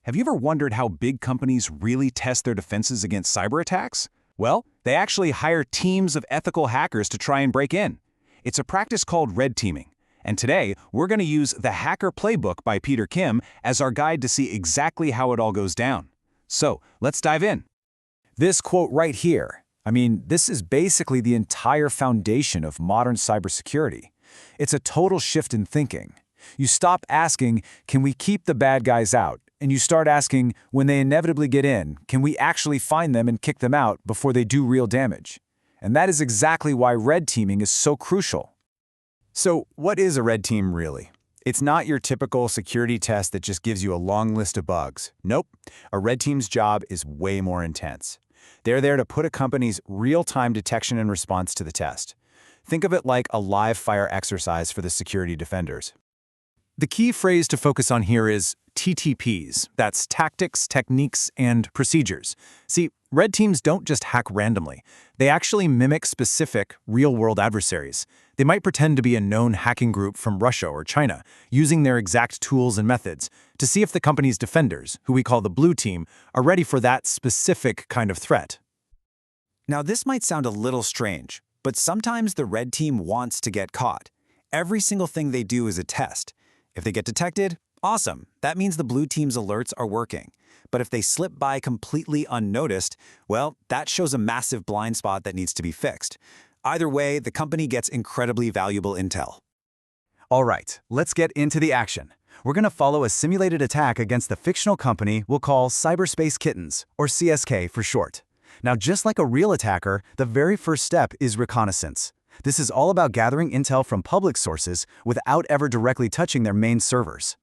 Have you ever wondered how big companies really test their defenses against cyber attacks? Well, they actually hire teams of ethical hackers to try and break in. It's a practice called red teaming. And today, we're going to use the Hacker Playbook by Peter Kim as our guide to see exactly how it all goes down. So, let's dive in. This quote right here, this is basically the entire foundation of modern cybersecurity. It's a total shift in thinking. You stop asking, can we keep the bad guys out? And you start asking, when they inevitably get in, can we actually find them and kick them out before they do real damage? And that is exactly why red teaming is so crucial. So, what is a red team really? It's not your typical security test that just gives you a long list of bugs. Nope. A red team's job is way more intense. They're there to put a company's real-time detection and response to the test. Think of it like a live-fire exercise for the security defenders. The key phrase to focus on here is TTPs. That's tactics, techniques, and procedures. See, red teams don't just hack randomly. They actually mimic specific, real-world adversaries. They might pretend to be a known hacking group from Russia or China, using their exact tools and methods to see if the company's defenders, who we call the blue team, are ready for that specific kind of threat. Now, this might sound a little strange, but sometimes the red team wants to get caught. Every single thing they do is a test. If they get detected, awesome. That means the blue team's alerts are working. But if they slip by completely unnoticed, well, that shows a massive blind spot that needs to be fixed. Either way, the company gets incredibly valuable intel. All right, let's get into the action. We're going to follow a simulated attack against the fictional company we'll call Cyberspace Kittens, or CSK for short. Now, just like a real attacker, the very first step is reconnaissance. This is all about gathering intel from public sources without ever directly touching their main servers.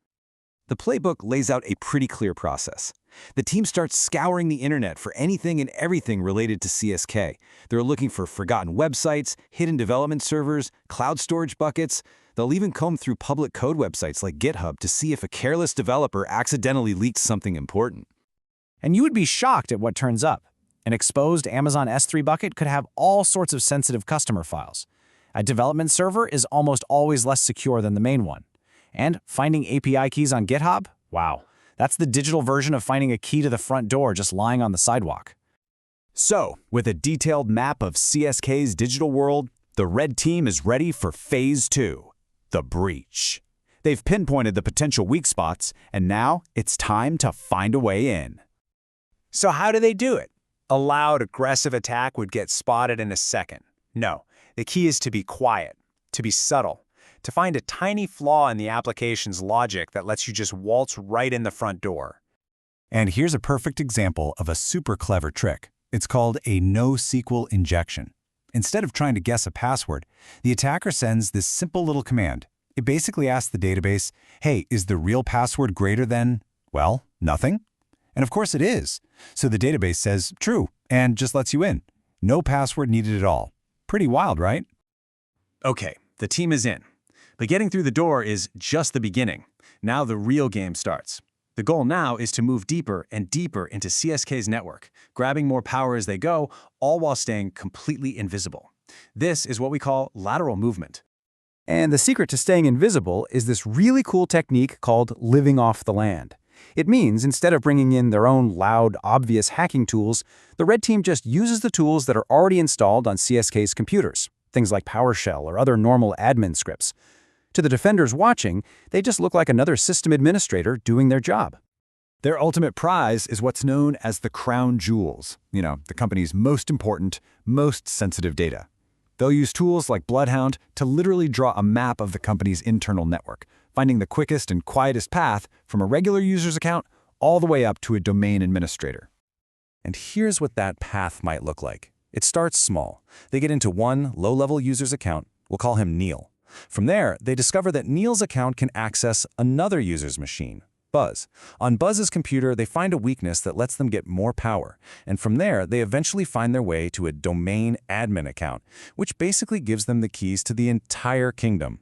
The playbook lays out a pretty clear process. The team starts scouring the internet for anything and everything related to CSK. They're looking for forgotten websites, hidden development servers, cloud storage buckets. They'll even comb through public code websites like GitHub to see if a careless developer accidentally leaked something important. And you would be shocked at what turns up. An exposed Amazon S3 bucket could have all sorts of sensitive customer files. A development server is almost always less secure than the main one. And finding API keys on GitHub? Wow. That's the digital version of finding a key to the front door just lying on the sidewalk. So, with a detailed map of CSK's digital world, the red team is ready for Phase 2, the breach. They've pinpointed the potential weak spots, and now it's time to find a way in. So how do they do it? A loud, aggressive attack would get spotted in a second. No, the key is to be quiet, to be subtle, to find a tiny flaw in the application's logic that lets you just waltz right in the front door. And here's a perfect example of a super clever trick. It's called a NoSQL injection. Instead of trying to guess a password, the attacker sends this simple little command. It basically asks the database, hey, is the real password greater than, well, nothing? And of course it is. So the database says true and just lets you in. No password needed at all. Pretty wild, right? Okay, the team is in. But getting through the door is just the beginning. Now the real game starts. The goal now is to move deeper and deeper into CSK's network, grabbing more power as they go, all while staying completely invisible. This is what we call lateral movement. And the secret to staying invisible is this really cool technique called living off the land. It means instead of bringing in their own loud, obvious hacking tools, the red team just uses the tools that are already installed on CSK's computers, things like PowerShell or other normal admin scripts. To the defenders watching, they just look like another system administrator doing their job. Their ultimate prize is what's known as the crown jewels, the company's most important, most sensitive data. They'll use tools like Bloodhound to literally draw a map of the company's internal network, finding the quickest and quietest path from a regular user's account all the way up to a domain administrator. And here's what that path might look like. It starts small. They get into one low-level user's account. We'll call him Neil. From there, they discover that Neil's account can access another user's machine, Buzz. On Buzz's computer, they find a weakness that lets them get more power. And from there, they eventually find their way to a domain admin account, which basically gives them the keys to the entire kingdom.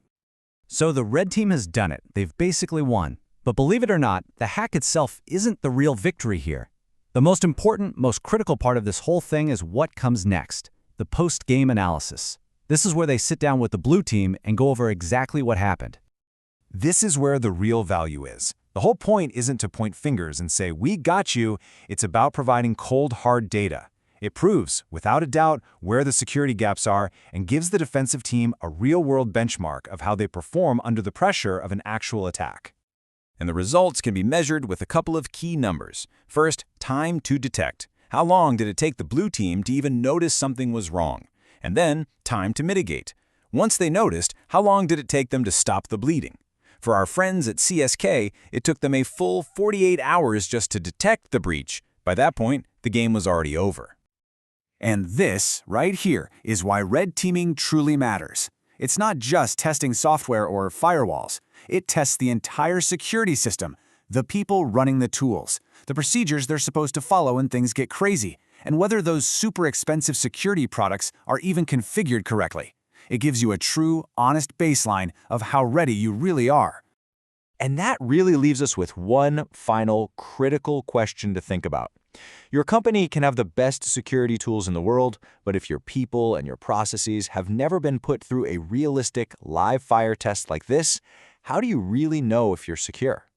So the red team has done it. They've basically won. But believe it or not, the hack itself isn't the real victory here. The most important, most critical part of this whole thing is what comes next, the post-game analysis. This is where they sit down with the blue team and go over exactly what happened. This is where the real value is. The whole point isn't to point fingers and say, "We got you." It's about providing cold, hard data. It proves, without a doubt, where the security gaps are and gives the defensive team a real-world benchmark of how they perform under the pressure of an actual attack. And the results can be measured with a couple of key numbers. First, time to detect. How long did it take the blue team to even notice something was wrong? And then, time to mitigate. Once they noticed, how long did it take them to stop the bleeding? For our friends at CSK, it took them a full 48 hours just to detect the breach. By that point, the game was already over. And this, right here, is why red teaming truly matters. It's not just testing software or firewalls. It tests the entire security system, the people running the tools, the procedures they're supposed to follow when things get crazy, and whether those super expensive security products are even configured correctly. It gives you a true, honest baseline of how ready you really are. And that really leaves us with one final critical question to think about. Your company can have the best security tools in the world, but if your people and your processes have never been put through a realistic live fire test like this, how do you really know if you're secure?